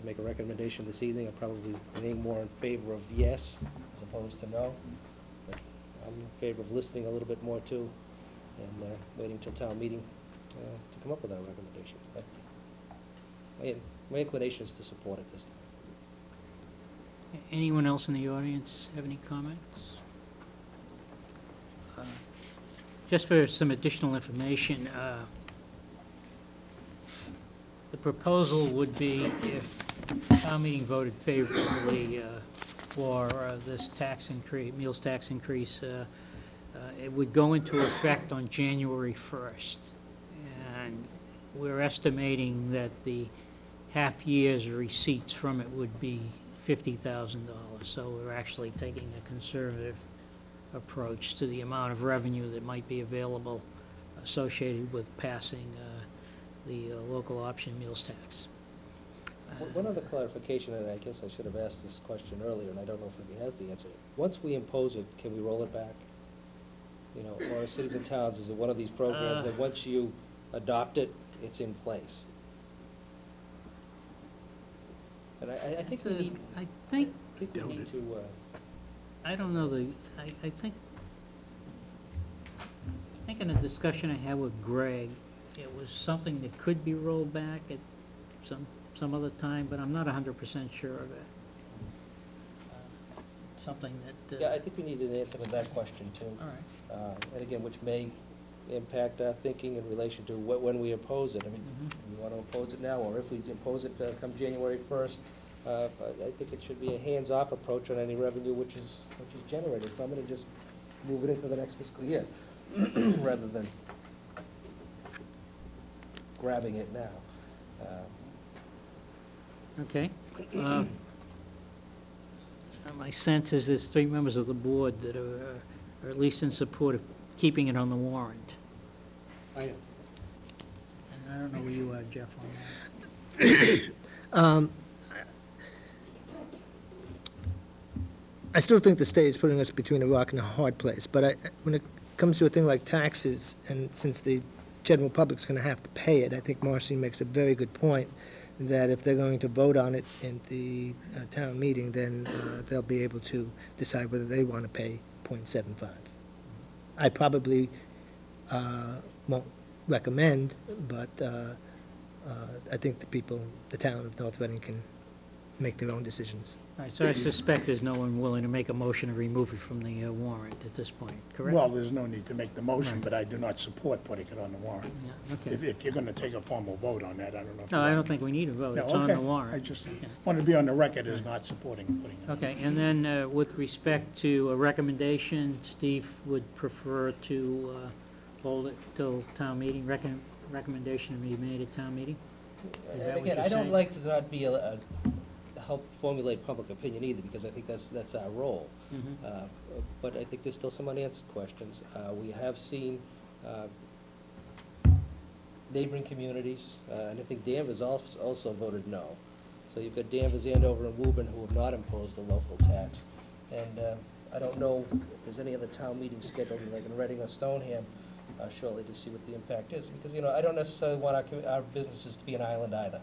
to make a recommendation this evening, I'm probably leaning more in favor of yes as opposed to no. But I'm in favor of listening a little bit more too, and waiting till town meeting to come up with our recommendation. But my inclination is to support it this time. Anyone else in the audience have any comments? Just for some additional information, the proposal would be if town meeting voted favorably for this tax increase, meals tax increase, it would go into effect on January 1st. And we're estimating that the half year's receipts from it would be $50,000. So we're actually taking a conservative approach to the amount of revenue that might be available associated with passing the local option meals tax. One other clarification, and I guess I should have asked this question earlier, and I don't know if anybody has the answer. Once we impose it, can we roll it back? You know, or cities and towns, is it one of these programs that once you adopt it, it's in place? And I think we need. I think we need to. I don't know I think in a discussion I had with Greg, it was something that could be rolled back at some other time, but I'm not 100% sure of it. Something that. Yeah, I think we need an answer to that question too. All right. And again, which may impact our thinking in relation to when we oppose it. I mean, we want to oppose it now, or if we impose it come January 1st. I think it should be a hands-off approach on any revenue which is generated from it, and just move it into the next fiscal year, rather than grabbing it now. Okay. My sense is there's 3 members of the board that are at least in support of keeping it on the warrant. I am. And I don't know where you are, Jeff, on that. I still think the state is putting us between a rock and a hard place, but when it comes to a thing like taxes, and since the general public's going to have to pay it, I think Marcy makes a very good point that if they're going to vote on it in the town meeting, then they'll be able to decide whether they want to pay 0.75. I probably won't recommend, but I think the town of North Reading can make their own decisions. All right, so I suspect there's no one willing to make a motion to remove it from the warrant at this point, correct? Well, there's no need to make the motion, Right. but I do not support putting it on the warrant. Yeah, okay. If you're going to take a formal vote on that, I don't know. No, I don't think we need a vote. No, It's on okay. the warrant. I just Okay. want to be on the record as not supporting putting it. Okay, and then with respect to a recommendation, Steve would prefer to hold it till town meeting, recommendation to be made at town meeting? Is that what Again, you're I don't saying? like to not be help formulate public opinion either, because I think that's our role. Mhm. But I think there's still some unanswered questions. We have seen neighboring communities, and I think Danvers also voted no. So you've got Danvers, Andover, and Woburn who have not imposed a local tax. And I don't know if there's any other town meetings scheduled, like in Reading or Stoneham, shortly, to see what the impact is. Because, I don't necessarily want our businesses to be an island either.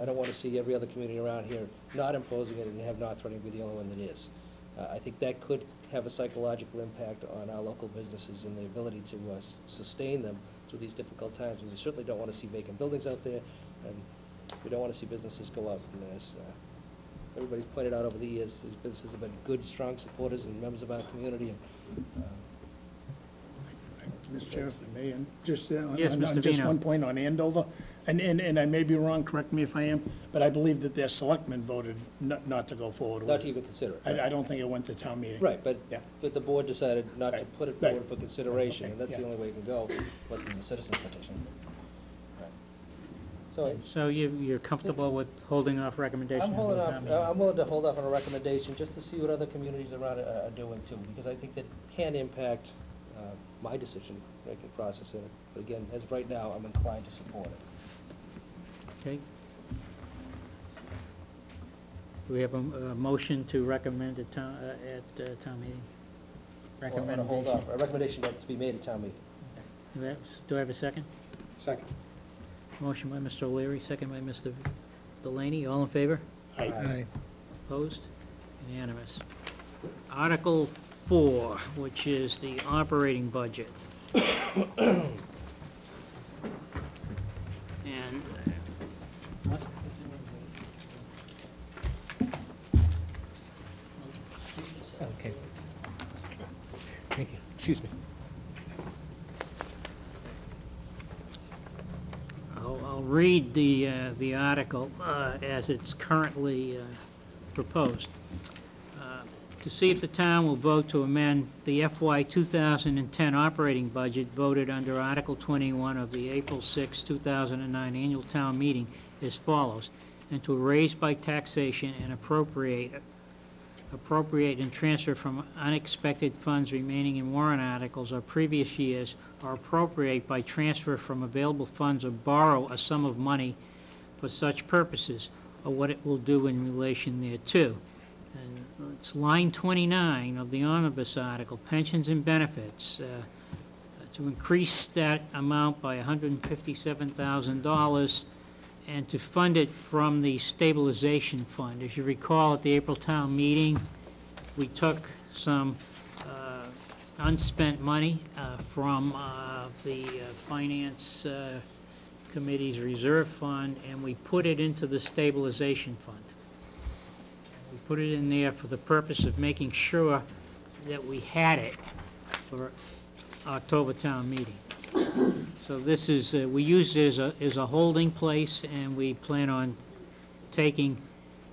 I don't want to see every other community around here not imposing it and have North Reading be the only one that is. I think that could have a psychological impact on our local businesses and the ability to sustain them through these difficult times. And we certainly don't want to see vacant buildings out there, and we don't want to see businesses go up. And as everybody's pointed out over the years, these businesses have been good, strong supporters and members of our community. And, Mr. Chair, if I may, and just Yes, on Mr. just Vino. one point on Andover, and I may be wrong, correct me if I am, but I believe that their selectmen voted not to go forward with not to it. even consider it. I don't think it went to town meeting. Right, but Yeah. the board decided not to Right. put it Right. forward for consideration, Okay, and that's the yeah. only way it can go, unless there's a citizen petition. Right. So So you're comfortable with holding off recommendation? I'm holding until off. town meeting? I'm willing to hold off on a recommendation just to see what other communities around are doing too, because I think that can impact my decision-making process in it. But again, as of right now, I'm inclined to support it. Okay. Do we have a motion to recommend at town meeting? Well, I'm going to hold off. A recommendation to be made at town meeting. Do I have a second? Second. Motion by Mr. O'Leary, second by Mr. Delaney. All in favor? Aye. Opposed? Unanimous. Article 4, which is the operating budget. And Okay. Thank you. Excuse me. I'll read the article as it's currently proposed. To see if the town will vote to amend the FY 2010 operating budget voted under Article 21 of the April 6, 2009 annual town meeting as follows, and to raise by taxation and appropriate and transfer from unexpected funds remaining in warrant articles of previous years, or appropriate by transfer from available funds or borrow a sum of money for such purposes, or what it will do in relation thereto. And it's line 29 of the omnibus article, pensions and benefits, to increase that amount by $157,000 and to fund it from the stabilization fund. As you recall, at the April town meeting, we took some unspent money from the Finance Committee's reserve fund, and we put it into the stabilization fund. We put it in there for the purpose of making sure that we had it for October town meeting. So this is, we use it as a holding place, and we plan on taking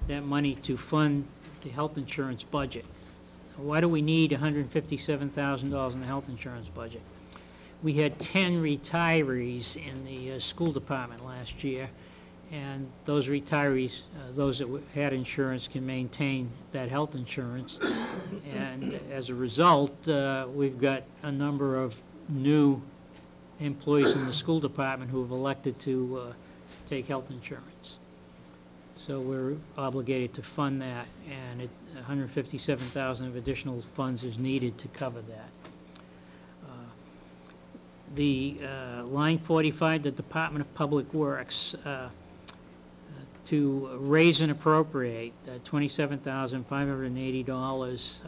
that money to fund the health insurance budget. Why do we need $157,000 in the health insurance budget? We had 10 retirees in the school department last year, and those retirees, those that had insurance, can maintain that health insurance. And as a result, we've got a number of new employees in the school department who have elected to take health insurance. So we're obligated to fund that, and $157,000 of additional funds is needed to cover that. The line 45, the Department of Public Works, to raise and appropriate $27,580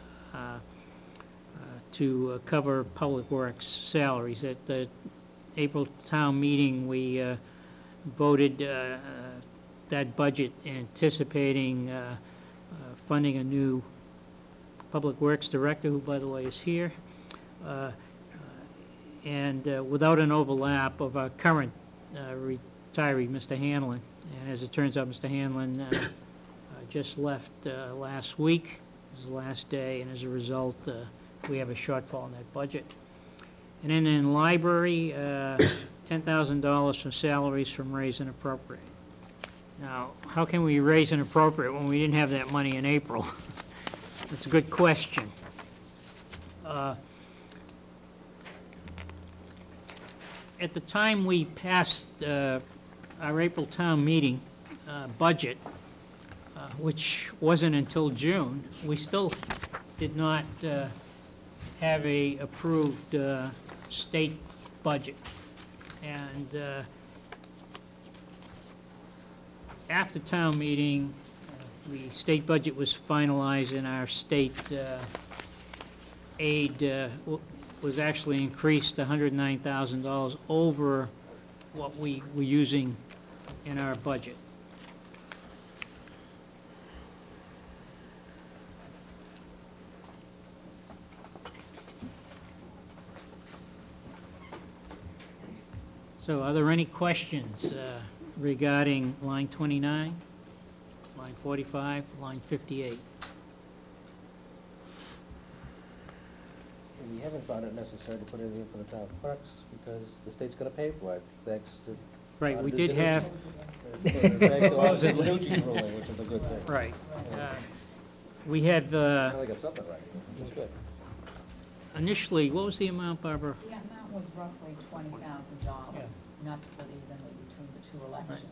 to cover public works salaries. At the April town meeting, we voted that budget anticipating funding a new public works director, who, by the way, is here, and without an overlap of our current retiree, Mr. Hanlon. And as it turns out, Mr. Hanlon just left last week. It was the last day, and as a result, we have a shortfall in that budget. And then in library, $10,000 for salaries from raise and appropriate. Now, how can we raise and appropriate when we didn't have that money in April? That's a good question. At the time we passed our April town meeting budget, which wasn't until June, we still did not have a approved state budget. And after town meeting, the state budget was finalized, and our state aid was actually increased to $109,000 over what we were using in our budget. So are there any questions regarding line 29, line 45, line 58? We haven't found it necessary to put anything for the town clerks because the state's going to pay for it, thanks to... Right, we did have... Thanks to Danucci's ruling, which is a good thing. Right. We had, I got something right, which is good. initially, what was the amount, Barbara? The amount was roughly $20,000, not split evenly between the two elections.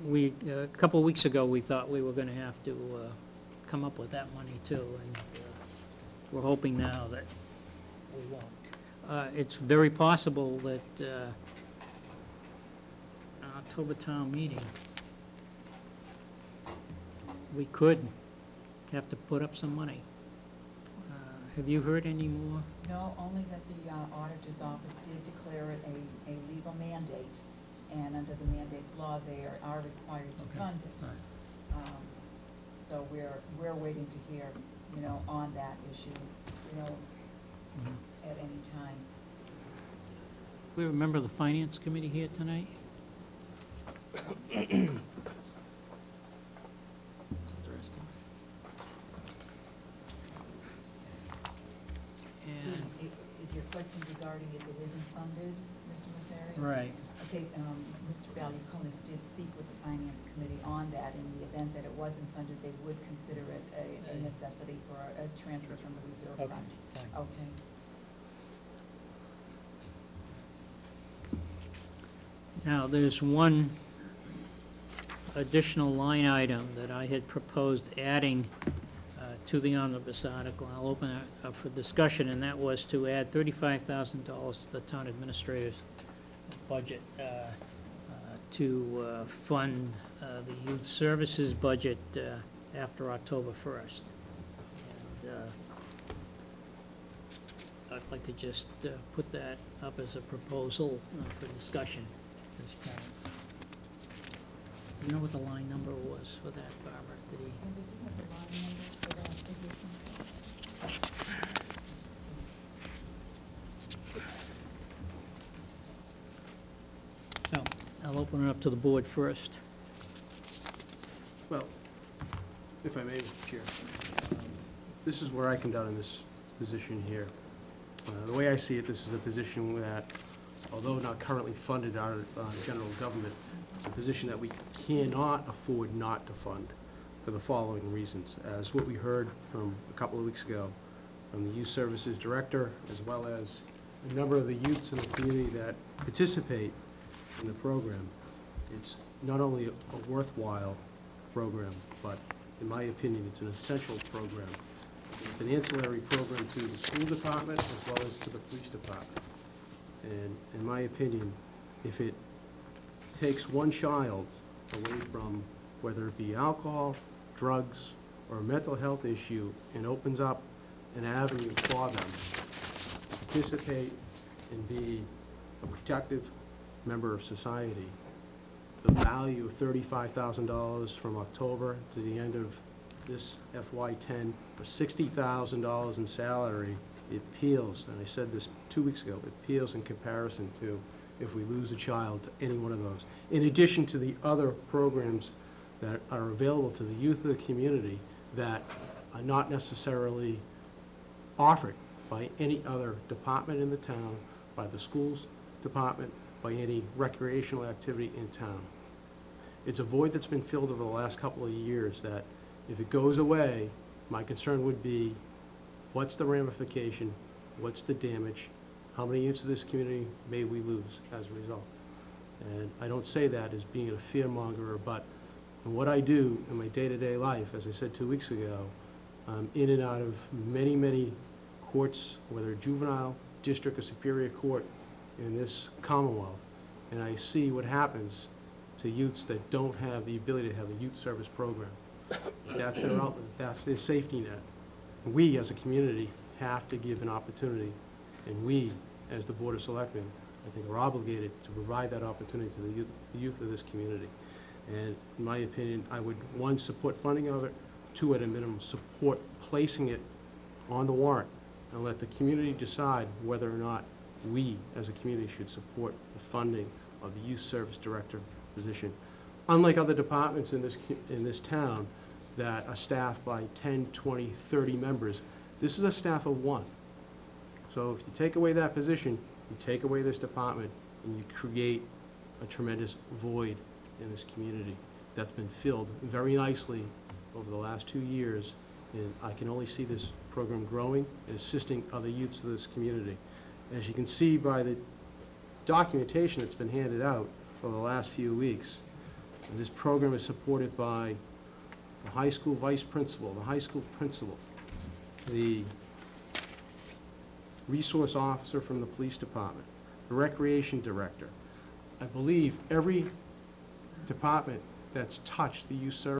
We, a couple of weeks ago, we thought we were going to have to come up with that money too, and we're hoping now that we won't. It's very possible that an October town meeting we could have to put up some money. Have you heard any more? No, only that the auditor's office did declare it a legal mandate, and under the mandate's law, they are required to Okay. fund it. All right. So we're waiting to hear, on that issue, Mhm. at any time. We have a member of the Finance Committee here tonight? And, Is your question regarding if it isn't funded, Mr. Messeri? right, Okay, Mr. Valiakonis did speak with the Finance Committee on that. In the event that it wasn't funded, they would consider it a necessity for a transfer from the reserve Okay, fund. fine. Okay. now, there's one additional line item that I had proposed adding to the omnibus article. I'll open it up for discussion, and that was to add $35,000 to the town administrator's budget to fund the youth services budget after October 1st. And, I'd like to just put that up as a proposal for discussion at this point. Do you know what the line number was for that, Barbara? Did he? And did you have the line number for that position? So, I'll open it up to the board first. Well, if I may, Mr. Chair, this is where I come down in this position here. The way I see it, this is a position that, although not currently funded out of general government, it's a position that we cannot afford not to fund for the following reasons. As what we heard from a couple of weeks ago from the Youth Services Director, as well as a number of the youths in the community that participate in the program, it's not only a worthwhile program, but in my opinion, it's an essential program. It's an ancillary program to the school department as well as to the police department. And in my opinion, if it takes one child away from whether it be alcohol, drugs, or a mental health issue and opens up an avenue for them to participate and be a productive member of society, the value of $35,000 from October to the end of this FY10 for $60,000 in salary, it pales, and I said this 2 weeks ago, it pales in comparison to if we lose a child to any one of those. In addition to the other programs that are available to the youth of the community that are not necessarily offered by any other department in the town, by the schools department, by any recreational activity in town. It's a void that's been filled over the last couple of years that if it goes away, my concern would be, what's the ramification, what's the damage, how many youths of this community may we lose as a result? And I don't say that as being a fearmonger, but in what I do in my day-to-day life, as I said 2 weeks ago, I'm in and out of many, many courts, whether juvenile, district, or superior court in this Commonwealth, and I see what happens to youths that don't have the ability to have a youth service program. That's their outlet, that's their safety net. We as a community have to give an opportunity, and we as the Board of Selectmen, I think, are obligated to provide that opportunity to the youth of this community. And in my opinion, I would, one, support funding of it, two, at a minimum, support placing it on the warrant and let the community decide whether or not we as a community should support the funding of the youth service director position. Unlike other departments in this town that are staffed by 10, 20, 30 members, this is a staff of one. So if you take away that position, you take away this department, and you create a tremendous void in this community that's been filled very nicely over the last 2 years, and I can only see this program growing and assisting other youths of this community. As you can see by the documentation that's been handed out over the last few weeks, and this program is supported by the high school vice principal, the high school principal, the resource officer from the police department, the recreation director. I believe every department that's touched the youth service